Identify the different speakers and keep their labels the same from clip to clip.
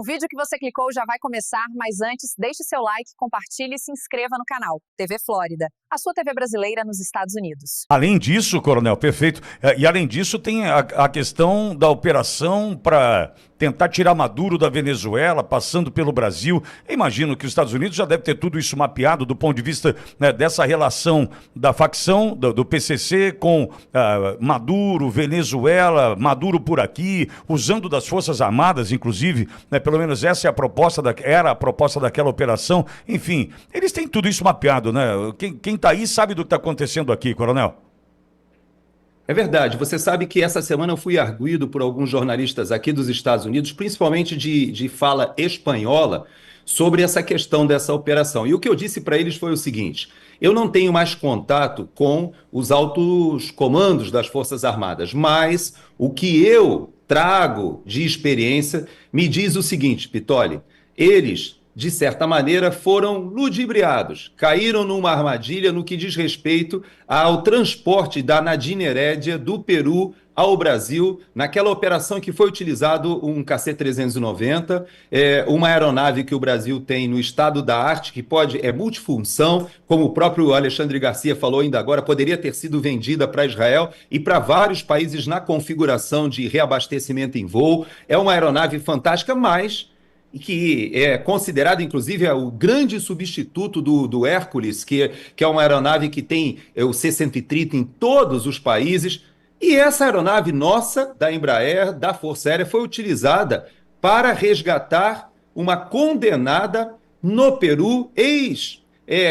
Speaker 1: O vídeo que você clicou já vai começar, mas antes, deixe seu like, compartilhe e se inscreva no canal. TV Flórida, a sua TV brasileira nos Estados Unidos.
Speaker 2: Além disso, Coronel, perfeito. E além disso, tem a questão da operação para tentar tirar Maduro da Venezuela, passando pelo Brasil. Eu imagino que os Estados Unidos já deve ter tudo isso mapeado do ponto de vista, né, dessa relação da facção do PCC com Maduro, Venezuela, Maduro por aqui, usando das Forças Armadas, inclusive, né, pelo menos essa é a proposta era a proposta daquela operação. Enfim, eles têm tudo isso mapeado, né? Quem tá aí sabe do que está acontecendo aqui, Coronel.
Speaker 3: É verdade, você sabe que essa semana eu fui arguido por alguns jornalistas aqui dos Estados Unidos, principalmente de fala espanhola, sobre essa questão dessa operação. E o que eu disse para eles foi o seguinte: eu não tenho mais contato com os altos comandos das Forças Armadas, mas o que eu trago de experiência me diz o seguinte, Pitoli: eles, de certa maneira, foram ludibriados, caíram numa armadilha no que diz respeito ao transporte da Nadine Heredia do Peru ao Brasil, naquela operação que foi utilizado um KC-390, uma aeronave que o Brasil tem no estado da arte, que é multifunção, como o próprio Alexandre Garcia falou ainda agora, poderia ter sido vendida para Israel e para vários países na configuração de reabastecimento em voo. É uma aeronave fantástica, mas e que é considerado, inclusive, o grande substituto do Hércules, que é uma aeronave que tem o C-130 em todos os países. E essa aeronave nossa, da Embraer, da Força Aérea, foi utilizada para resgatar uma condenada no Peru,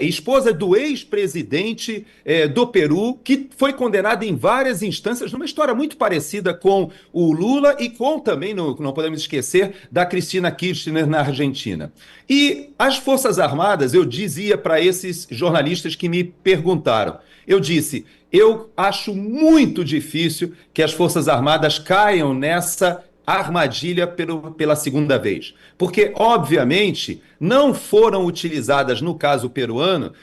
Speaker 3: esposa do ex-presidente do Peru, que foi condenada em várias instâncias, numa história muito parecida com o Lula e com também, não podemos esquecer, da Cristina Kirchner na Argentina. E as Forças Armadas, eu dizia para esses jornalistas que me perguntaram, eu disse: eu acho muito difícil que as Forças Armadas caiam nessa armadilha pela segunda vez. Porque, obviamente, não foram utilizadas, no caso peruano,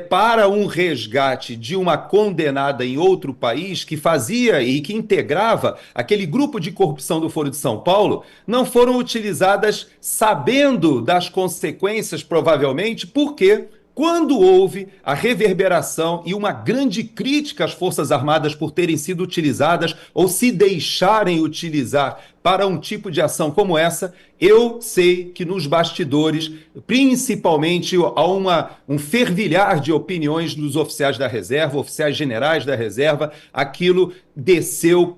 Speaker 3: para um resgate de uma condenada em outro país que fazia e que integrava aquele grupo de corrupção do Foro de São Paulo, não foram utilizadas sabendo das consequências, provavelmente, porque quando houve a reverberação e uma grande crítica às Forças Armadas por terem sido utilizadas ou se deixarem utilizar para um tipo de ação como essa, eu sei que nos bastidores, principalmente há um fervilhar de opiniões dos oficiais da reserva, oficiais generais da reserva, aquilo desceu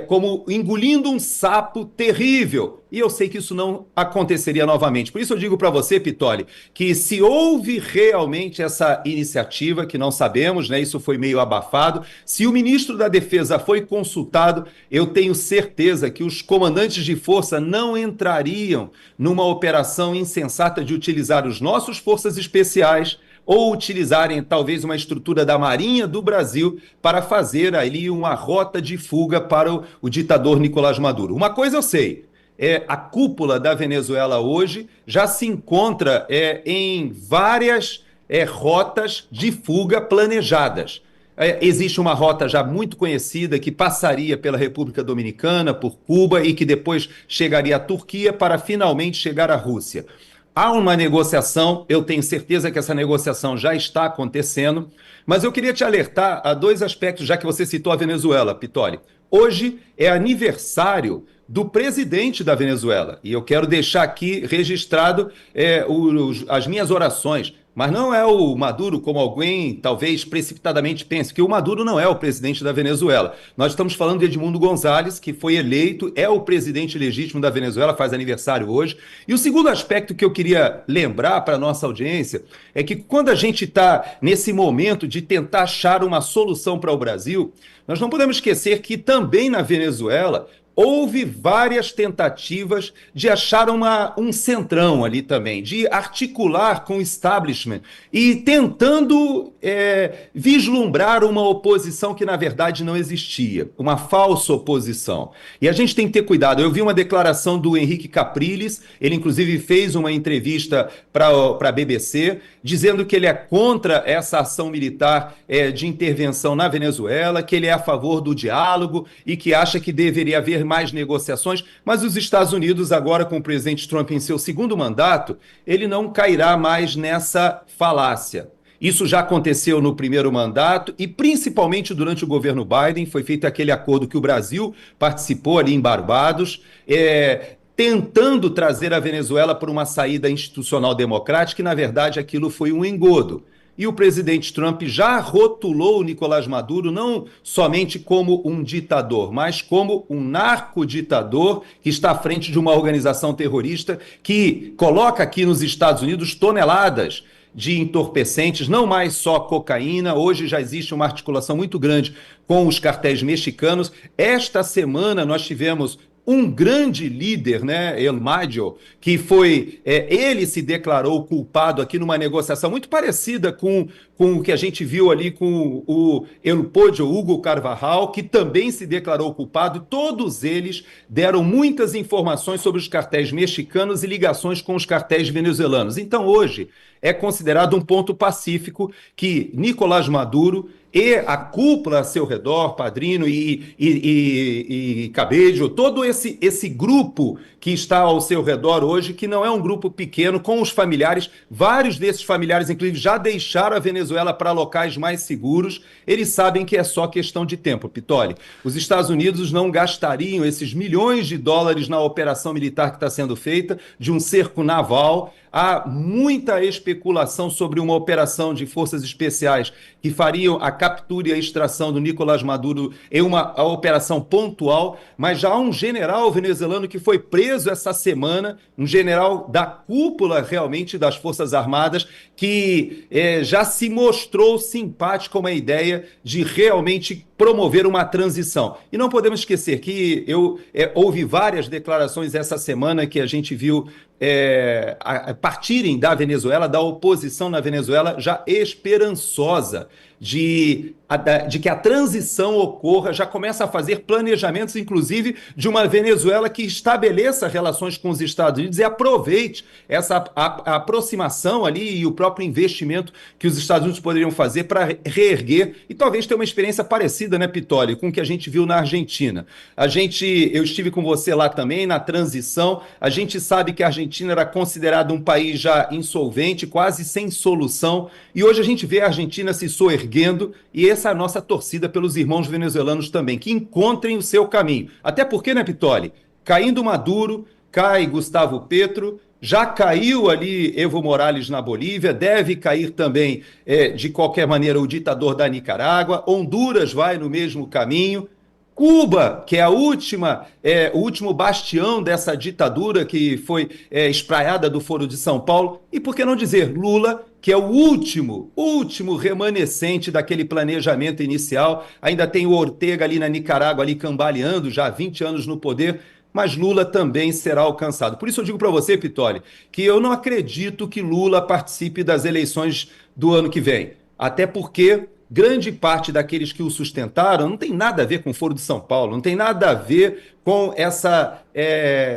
Speaker 3: como engolindo um sapo terrível. E eu sei que isso não aconteceria novamente. Por isso eu digo para você, Pitoli, que se houve realmente essa iniciativa, que não sabemos, né, isso foi meio abafado, se o ministro da Defesa foi consultado, eu tenho certeza que os comandantes de força não entrariam numa operação insensata de utilizar os nossos forças especiais ou utilizarem talvez uma estrutura da Marinha do Brasil para fazer ali uma rota de fuga para o ditador Nicolás Maduro. Uma coisa eu sei, a cúpula da Venezuela hoje já se encontra em várias rotas de fuga planejadas. Existe uma rota já muito conhecida que passaria pela República Dominicana, por Cuba e que depois chegaria à Turquia para finalmente chegar à Rússia. Há uma negociação, eu tenho certeza que essa negociação já está acontecendo, mas eu queria te alertar a dois aspectos, já que você citou a Venezuela, Pitoli. Hoje é aniversário do presidente da Venezuela e eu quero deixar aqui registrado as minhas orações. Mas não é o Maduro, como alguém talvez precipitadamente pense, que o Maduro não é o presidente da Venezuela. Nós estamos falando de Edmundo González, que foi eleito, é o presidente legítimo da Venezuela, faz aniversário hoje. E o segundo aspecto que eu queria lembrar para a nossa audiência é que quando a gente está nesse momento de tentar achar uma solução para o Brasil, nós não podemos esquecer que também na Venezuela houve várias tentativas de achar um centrão ali também, de articular com o establishment e tentando vislumbrar uma oposição que, na verdade, não existia, uma falsa oposição. E a gente tem que ter cuidado. Eu vi uma declaração do Henrique Capriles, ele, inclusive, fez uma entrevista para a BBC, dizendo que ele é contra essa ação militar de intervenção na Venezuela, que ele é a favor do diálogo e que acha que deveria haver mais negociações, mas os Estados Unidos, agora com o presidente Trump em seu segundo mandato, ele não cairá mais nessa falácia. Isso já aconteceu no primeiro mandato e principalmente durante o governo Biden, foi feito aquele acordo que o Brasil participou ali em Barbados, tentando trazer a Venezuela por uma saída institucional democrática, e na verdade aquilo foi um engodo. E o presidente Trump já rotulou o Nicolás Maduro não somente como um ditador, mas como um narcoditador que está à frente de uma organização terrorista que coloca aqui nos Estados Unidos toneladas de entorpecentes, não mais só cocaína. Hoje já existe uma articulação muito grande com os cartéis mexicanos. Esta semana nós tivemos um grande líder, né, El Mayo, que foi, ele se declarou culpado aqui numa negociação muito parecida com o que a gente viu ali com o El Podio Hugo Carvajal, que também se declarou culpado. Todos eles deram muitas informações sobre os cartéis mexicanos e ligações com os cartéis venezuelanos. Então, hoje, é considerado um ponto pacífico que Nicolás Maduro e a cúpula a seu redor, Padrino e Cabello, todo esse grupo que está ao seu redor hoje, que não é um grupo pequeno, com os familiares, vários desses familiares, inclusive, já deixaram a Venezuela para locais mais seguros. Eles sabem que é só questão de tempo, Pitoli. Os Estados Unidos não gastariam esses milhões de dólares na operação militar que está sendo feita, de um cerco naval. Há muita especulação sobre uma operação de forças especiais que fariam a captura e a extração do Nicolás Maduro em uma operação pontual, mas já há um general venezuelano que foi preso essa semana, um general da cúpula realmente das Forças Armadas, que já se mostrou simpático com a ideia de realmente promover uma transição. E não podemos esquecer que houve várias declarações essa semana que a gente viu partirem da Venezuela, da oposição na Venezuela, já esperançosa de que a transição ocorra, já começa a fazer planejamentos, inclusive, de uma Venezuela que estabeleça relações com os Estados Unidos e aproveite essa aproximação ali e o próprio investimento que os Estados Unidos poderiam fazer para reerguer e talvez ter uma experiência parecida, né, Pitoli, com o que a gente viu na Argentina. Eu estive com você lá também, na transição. A gente sabe que a Argentina era considerada um país já insolvente, quase sem solução, e hoje a gente vê a Argentina se soerguendo, e essa é a nossa torcida pelos irmãos venezuelanos também, que encontrem o seu caminho. Até porque, né, Pitoli, caindo Maduro, cai Gustavo Petro, já caiu ali Evo Morales na Bolívia, deve cair também, de qualquer maneira, o ditador da Nicarágua, Honduras vai no mesmo caminho, Cuba, que é o último bastião dessa ditadura que foi espraiada do Foro de São Paulo, e por que não dizer Lula, que é o último remanescente daquele planejamento inicial. Ainda tem o Ortega ali na Nicarágua, ali cambaleando, já há 20 anos no poder, mas Lula também será alcançado. Por isso eu digo para você, Pitoli, que eu não acredito que Lula participe das eleições do ano que vem, até porque grande parte daqueles que o sustentaram não tem nada a ver com o Foro de São Paulo, não tem nada a ver com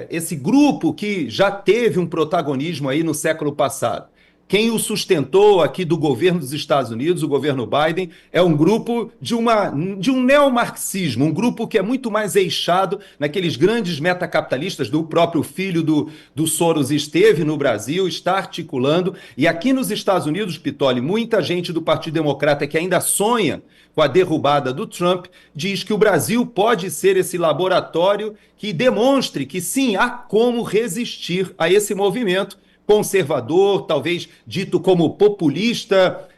Speaker 3: esse grupo que já teve um protagonismo aí no século passado. Quem o sustentou aqui do governo dos Estados Unidos, o governo Biden, é um grupo de um neomarxismo, um grupo que é muito mais eixado naqueles grandes metacapitalistas. Do próprio filho do Soros esteve no Brasil, está articulando. E aqui nos Estados Unidos, Pitoli, muita gente do Partido Democrata que ainda sonha com a derrubada do Trump, diz que o Brasil pode ser esse laboratório que demonstre que sim, há como resistir a esse movimento conservador, talvez dito como populista,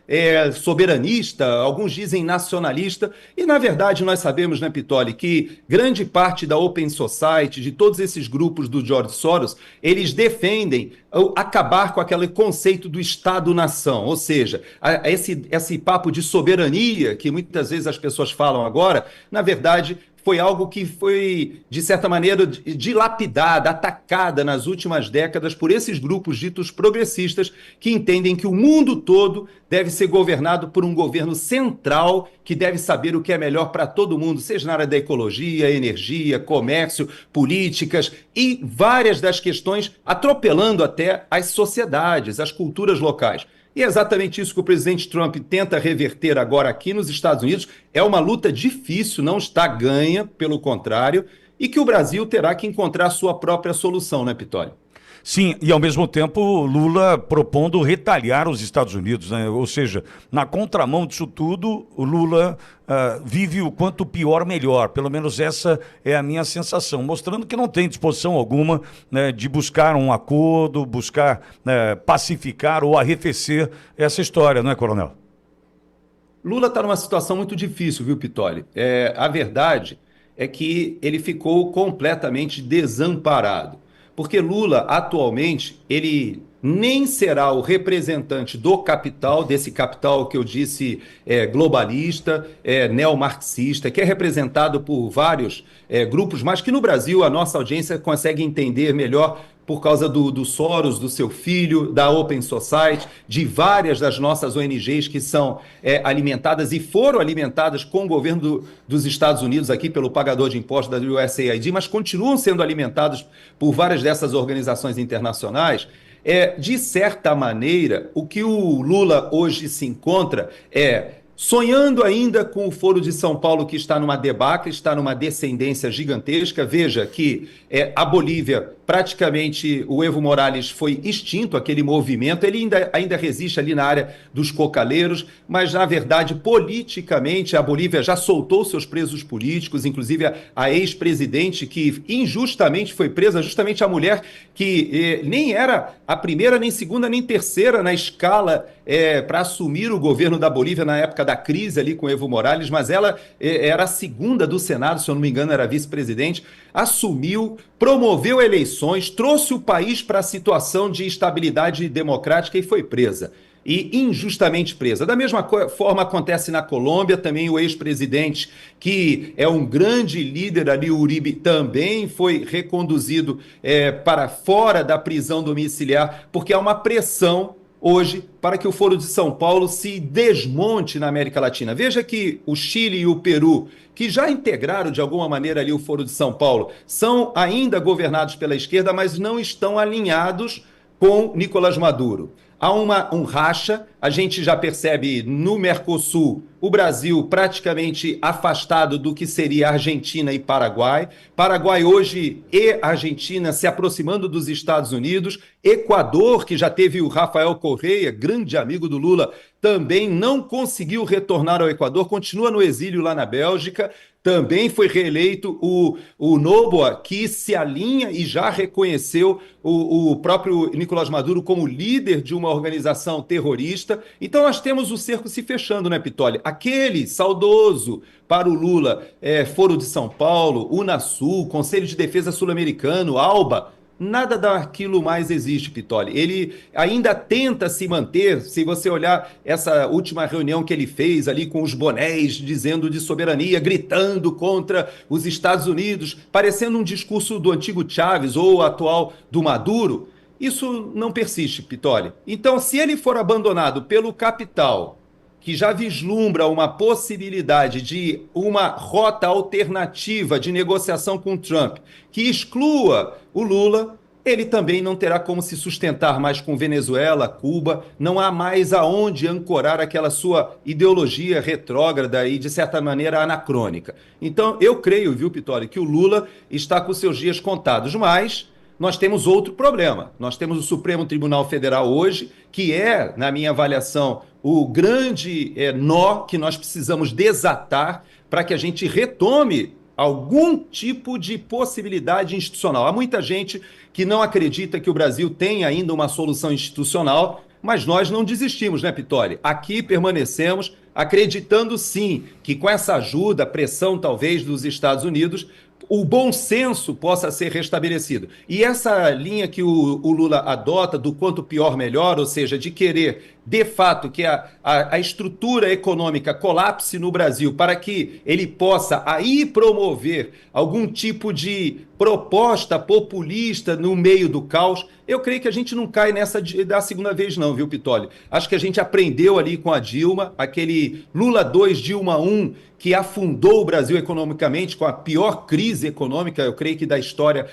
Speaker 3: soberanista, alguns dizem nacionalista, e na verdade nós sabemos, né, Pitoli, que grande parte da Open Society, de todos esses grupos do George Soros, eles defendem acabar com aquele conceito do Estado-nação, ou seja, esse papo de soberania que muitas vezes as pessoas falam agora, na verdade foi algo que foi, de certa maneira, dilapidada, atacada nas últimas décadas por esses grupos ditos progressistas que entendem que o mundo todo deve ser governado por um governo central que deve saber o que é melhor para todo mundo, seja na área da ecologia, energia, comércio, políticas e várias das questões atropelando até as sociedades, as culturas locais. E é exatamente isso que o presidente Trump tenta reverter agora aqui nos Estados Unidos. É uma luta difícil, não está ganha, pelo contrário. e que o Brasil terá que encontrar a sua própria solução, né, Pitoli?
Speaker 2: Sim, e ao mesmo tempo Lula propondo retalhar os Estados Unidos, né? Ou seja, na contramão disso tudo, o Lula vive o quanto pior melhor, pelo menos essa é a minha sensação, mostrando que não tem disposição alguma, né, de buscar um acordo, buscar pacificar ou arrefecer essa história, não é, Coronel?
Speaker 3: Lula está numa situação muito difícil, viu, Pitoli? A verdade é que ele ficou completamente desamparado. Porque Lula, atualmente, ele nem será o representante do capital, desse capital que eu disse globalista, neomarxista, que é representado por vários grupos, mas que no Brasil a nossa audiência consegue entender melhor por causa do Soros, do seu filho, da Open Society, de várias das nossas ONGs que são alimentadas e foram alimentadas com o governo dos Estados Unidos aqui pelo pagador de impostos da USAID, mas continuam sendo alimentadas por várias dessas organizações internacionais. De certa maneira, o que o Lula hoje se encontra sonhando ainda com o Foro de São Paulo, que está numa debacle, está numa descendência gigantesca. Veja que a Bolívia, praticamente o Evo Morales foi extinto, aquele movimento, ele ainda resiste ali na área dos cocaleiros, mas na verdade, politicamente, a Bolívia já soltou seus presos políticos, inclusive a ex-presidente que injustamente foi presa, justamente a mulher que nem era a primeira, nem segunda, nem terceira na escala para assumir o governo da Bolívia na época da crise ali com Evo Morales, mas ela era a segunda do Senado, se eu não me engano, era vice-presidente, assumiu, promoveu eleições, trouxe o país para a situação de estabilidade democrática e foi presa. E injustamente presa. Da mesma forma acontece na Colômbia, também o ex-presidente, que é um grande líder ali, o Uribe, também foi reconduzido para fora da prisão domiciliar, porque há uma pressão hoje para que o Foro de São Paulo se desmonte na América Latina. Veja que o Chile e o Peru, que já integraram de alguma maneira ali o Foro de São Paulo, são ainda governados pela esquerda, mas não estão alinhados com Nicolás Maduro. Há um racha, a gente já percebe no Mercosul, o Brasil praticamente afastado do que seria Argentina e Paraguai. Paraguai hoje e Argentina se aproximando dos Estados Unidos. Equador, que já teve o Rafael Correa, grande amigo do Lula, também não conseguiu retornar ao Equador, continua no exílio lá na Bélgica. Também foi reeleito o Noboa, que se alinha e já reconheceu o próprio Nicolás Maduro como líder de uma organização terrorista. Então nós temos o cerco se fechando, né, Pitoli? Aquele saudoso para o Lula, Foro de São Paulo, Unasul, Conselho de Defesa Sul-Americano, ALBA, nada daquilo mais existe, Pitoli. Ele ainda tenta se manter, se você olhar essa última reunião que ele fez ali com os bonés, dizendo de soberania, gritando contra os Estados Unidos, parecendo um discurso do antigo Chávez ou atual do Maduro, isso não persiste, Pitoli. Então, se ele for abandonado pelo capital, que já vislumbra uma possibilidade de uma rota alternativa de negociação com Trump, que exclua o Lula, ele também não terá como se sustentar mais com Venezuela, Cuba, não há mais aonde ancorar aquela sua ideologia retrógrada e, de certa maneira, anacrônica. Então, eu creio, viu, Pitoli, que o Lula está com seus dias contados, mas nós temos outro problema. Nós temos o Supremo Tribunal Federal hoje, que é, na minha avaliação, o grande nó que nós precisamos desatar para que a gente retome algum tipo de possibilidade institucional. Há muita gente que não acredita que o Brasil tem ainda uma solução institucional, mas nós não desistimos, né, Pitoli? Aqui permanecemos acreditando, sim, que com essa ajuda, pressão talvez dos Estados Unidos, o bom senso possa ser restabelecido. E essa linha que o Lula adota do quanto pior melhor, ou seja, de querer, de fato, que a estrutura econômica colapse no Brasil para que ele possa aí promover algum tipo de proposta populista no meio do caos, eu creio que a gente não cai nessa da segunda vez não, viu, Pitoli? Acho que a gente aprendeu ali com a Dilma, aquele Lula 2, Dilma 1, que afundou o Brasil economicamente com a pior crise econômica, eu creio que da história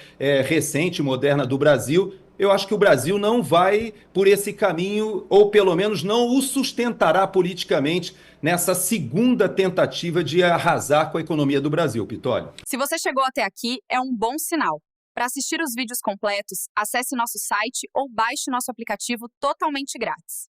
Speaker 3: recente, moderna do Brasil. eu acho que o Brasil não vai por esse caminho, ou pelo menos não o sustentará politicamente nessa segunda tentativa de arrasar com a economia do Brasil, Pitolli.
Speaker 1: Se você chegou até aqui, é um bom sinal. Para assistir os vídeos completos, acesse nosso site ou baixe nosso aplicativo totalmente grátis.